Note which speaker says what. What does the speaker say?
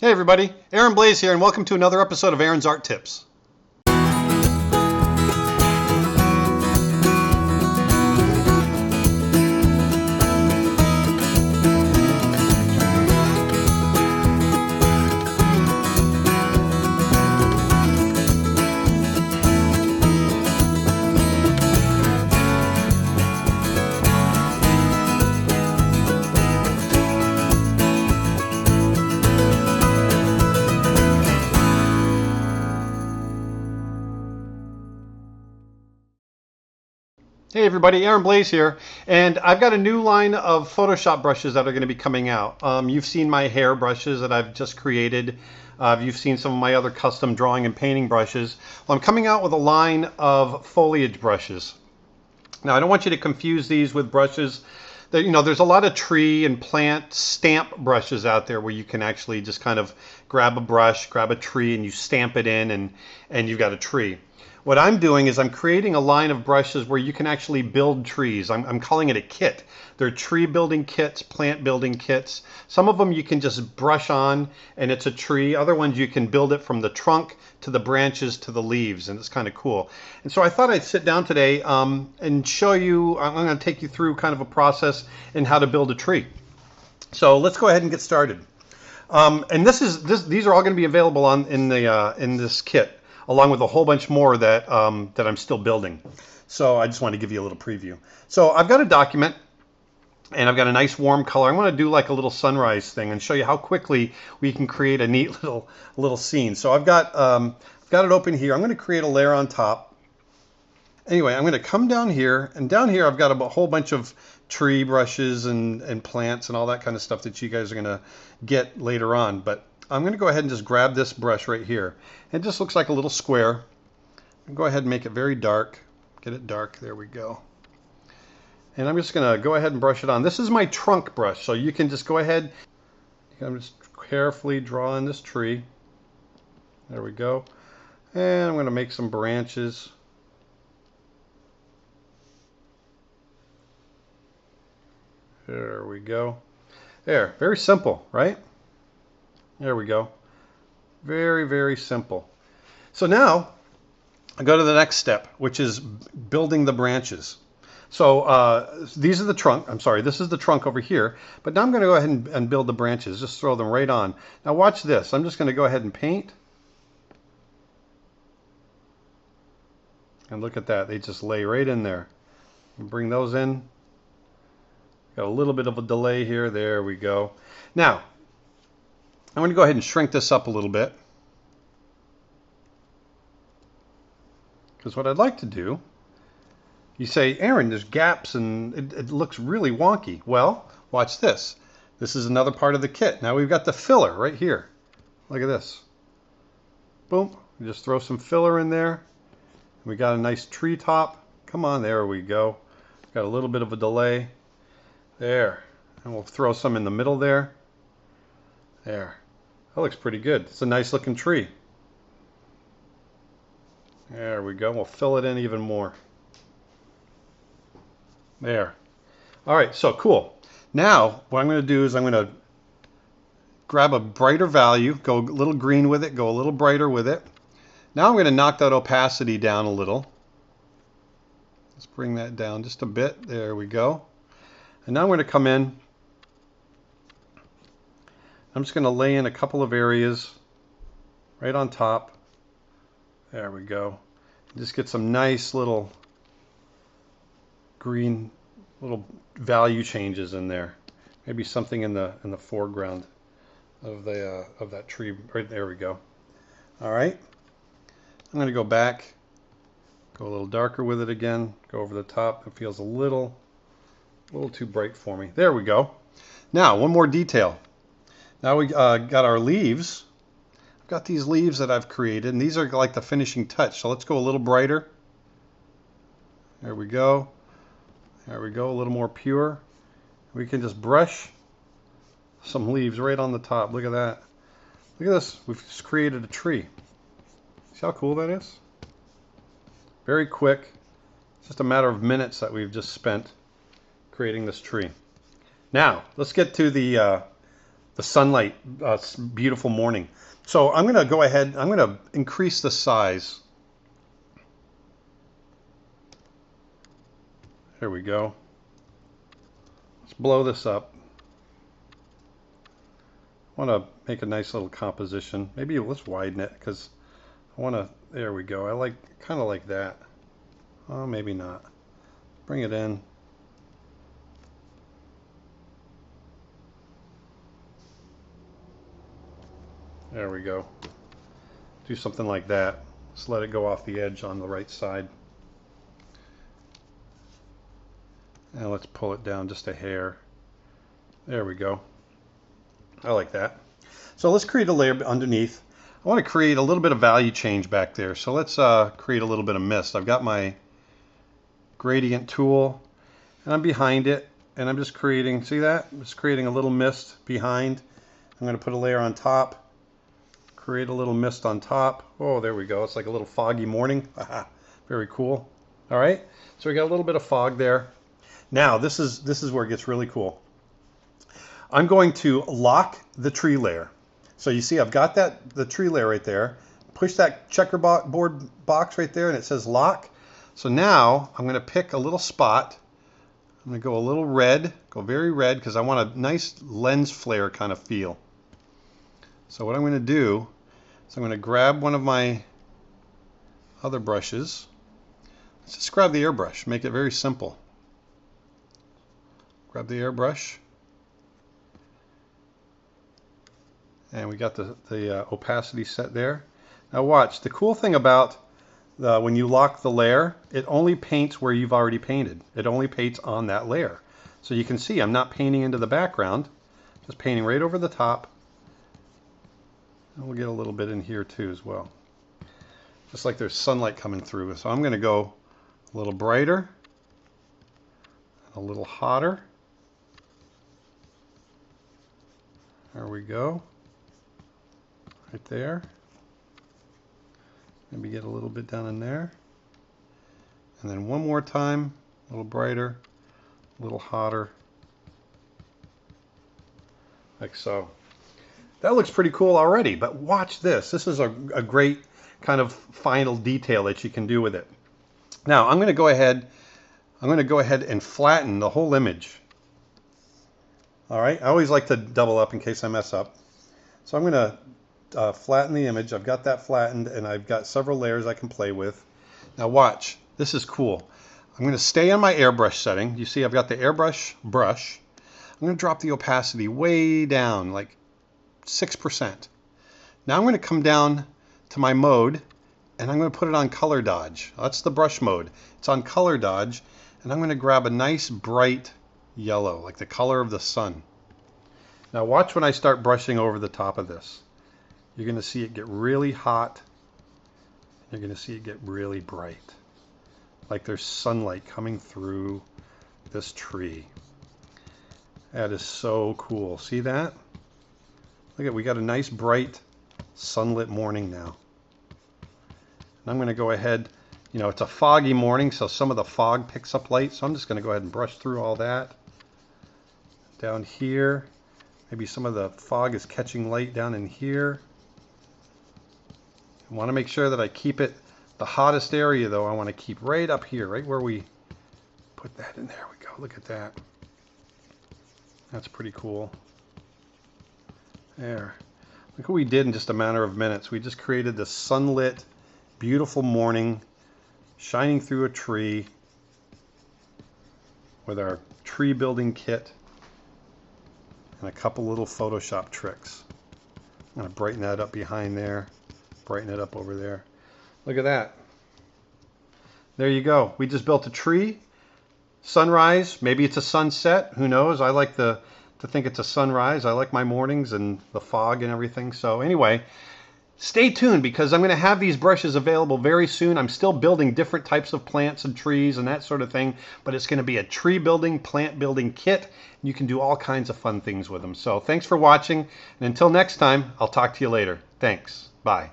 Speaker 1: Hey everybody, Blaise here, and welcome to another episode of Aaron's Art Tips. Hey everybody, Blaise here, and I've got a new line of Photoshop brushes that are going to be coming out. You've seen my hair brushes that I've just created. You've seen some of my other custom drawing and painting brushes. Well, I'm coming out with a line of foliage brushes. Now, I don't want you to confuse these with brushes. There's a lot of tree and plant stamp brushes out there where you can actually just kind of grab a brush, grab a tree, and you stamp it in, and you've got a tree. What I'm doing is I'm creating a line of brushes where you can actually build trees. I'm calling it a kit. They're tree building kits, plant building kits. Some of them you can just brush on and it's a tree. Other ones you can build it from the trunk to the branches to the leaves, and it's kind of cool. And so I thought I'd sit down today and show you, I'm going to take you through kind of a process in how to build a tree. So let's go ahead and get started. And these are all going to be available in this kit, along with a whole bunch more that I'm still building. So I just want to give you a little preview. So I've got a document, and I've got a nice warm color. I'm going to do like a little sunrise thing and show you how quickly we can create a neat little scene. So I've got it open here. I'm going to create a layer on top. Anyway, I'm going to come down here, and down here I've got a whole bunch of tree brushes and plants and all that kind of stuff that you guys are going to get later on. But I'm going to go ahead and just grab this brush right here. It just looks like a little square. Go ahead and make it very dark. Get it dark. There we go. And I'm just going to go ahead and brush it on. This is my trunk brush, so you can just go ahead. I'm just carefully drawing this tree. There we go. And I'm going to make some branches. There we go. There. Very simple, right? There we go. Very, very simple. So now I go to the next step, which is building the branches. So these are the trunk. I'm sorry, this is the trunk over here. But now I'm going to go ahead and build the branches. Just throw them right on. Now watch this. I'm just going to go ahead and paint. And look at that. They just lay right in there. Bring those in. Got a little bit of a delay here. There we go. Now, I'm going to go ahead and shrink this up a little bit. Because what I'd like to do, you say, Aaron, there's gaps and it looks really wonky. Well, watch this. This is another part of the kit. Now we've got the filler right here. Look at this. Boom. We just throw some filler in there. We got a nice tree top. Come on, there we go. Got a little bit of a delay. There. And we'll throw some in the middle there. There. That looks pretty good. It's a nice looking tree. There we go. We'll fill it in even more. There. All right, so cool. Now, what I'm going to do is I'm going to grab a brighter value, go a little green with it, go a little brighter with it. Now I'm going to knock that opacity down a little. Let's bring that down just a bit. There we go. And now I'm going to come in. I'm just going to lay in a couple of areas right on top. There we go. Just get some nice little green little value changes in there. Maybe something in the foreground of that tree. Right there we go. All right. I'm going to go back, go a little darker with it again, go over the top. It feels a little too bright for me. There we go. Now, one more detail. Now we got our leaves. I've got these leaves that I've created, and these are like the finishing touch. So let's go a little brighter. There we go. There we go, a little more pure. We can just brush some leaves right on the top. Look at that. Look at this. We've just created a tree. See how cool that is? Very quick. It's just a matter of minutes that we've just spent creating this tree. Now, let's get to the the sunlight, beautiful morning. So I'm going to go ahead, I'm going to increase the size. There we go. Let's blow this up. I want to make a nice little composition. Maybe let's widen it because I want to, there we go. I like, kind of like that. Oh, maybe not. Bring it in. There we go. Do something like that. Just let it go off the edge on the right side. And let's pull it down just a hair. There we go. I like that. So let's create a layer underneath. I want to create a little bit of value change back there. So let's create a little bit of mist. I've got my gradient tool and I'm behind it and I'm just creating, see that? I'm just creating a little mist behind. I'm going to put a layer on top, create a little mist on top. Oh, there we go. It's like a little foggy morning. Very cool. All right. So we got a little bit of fog there. Now this is where it gets really cool. I'm going to lock the tree layer. So you see I've got the tree layer right there. Push that checkerboard box right there and it says lock. So now I'm going to pick a little spot. I'm going to go a little red, go very red because I want a nice lens flare kind of feel. So what I'm going to do is I'm going to grab one of my other brushes. Let's just grab the airbrush, make it very simple. Grab the airbrush. And we got the opacity set there. Now watch, the cool thing about when you lock the layer, it only paints where you've already painted. It only paints on that layer. So you can see I'm not painting into the background, just painting right over the top. And we'll get a little bit in here too as well. Just like there's sunlight coming through. So I'm going to go a little brighter, a little hotter. There we go. Right there. Maybe get a little bit down in there. And then one more time, a little brighter, a little hotter. Like so. That looks pretty cool already, but watch this. This is a great kind of final detail that you can do with it. Now I'm going to go ahead and flatten the whole image. All right, I always like to double up in case I mess up. So I'm going to flatten the image. I've got that flattened and I've got several layers I can play with. Now watch, this is cool. I'm going to stay on my airbrush setting. You see I've got the airbrush brush. I'm going to drop the opacity way down, like 6%. Now I'm going to come down to my mode and I'm going to put it on color dodge. That's the brush mode. It's on color dodge and I'm going to grab a nice bright yellow, like the color of the sun. Now watch when I start brushing over the top of this. You're going to see it get really hot. You're going to see it get really bright. Like there's sunlight coming through this tree. That is so cool. See that? Look at, we got a nice bright sunlit morning now. And I'm going to go ahead, you know, it's a foggy morning, so some of the fog picks up light. So I'm just going to go ahead and brush through all that. Down here, maybe some of the fog is catching light down in here. I want to make sure that I keep it, the hottest area though, I want to keep right up here, right where we put that in. There we go, look at that. That's pretty cool. There. Look what we did in just a matter of minutes. We just created this sunlit, beautiful morning, shining through a tree with our tree building kit and a couple little Photoshop tricks. I'm going to brighten that up behind there, brighten it up over there. Look at that. There you go. We just built a tree, sunrise, maybe it's a sunset, who knows? I like to think it's a sunrise. I like my mornings and the fog and everything. So anyway, stay tuned because I'm going to have these brushes available very soon. I'm still building different types of plants and trees and that sort of thing, but it's going to be a tree building, plant building kit. You can do all kinds of fun things with them. So thanks for watching, and until next time, I'll talk to you later. Thanks. Bye.